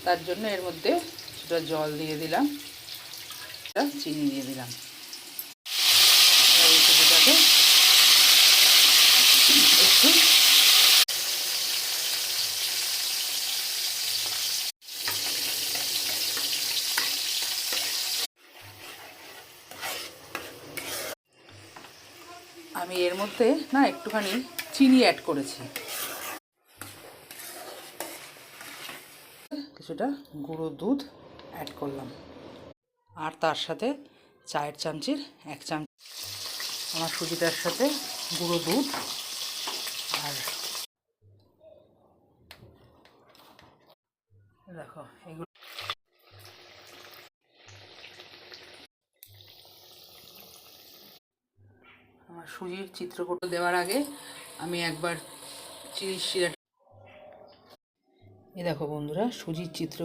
তার জন্য এর মধ্যে কিছুটা জল দিয়ে দিলাম, চিনি দিয়ে দিলাম। এই সুজিটাকে একটু আমি এর মধ্যে না একটুখানি চিনি অ্যাড করেছি, কিছুটা গুঁড়ো দুধ অ্যাড করলাম, আর তার সাথে চায়ের চামচির 1 চামচ আমার সুজিটার সাথে গুঁড়ো দুধ আর দেখো এগুলো আমার সুজির চিত্রকূট দেওয়ার আগে আমি একবার চিনি শিরা, এই দেখো বন্ধুরা সুজির চিত্র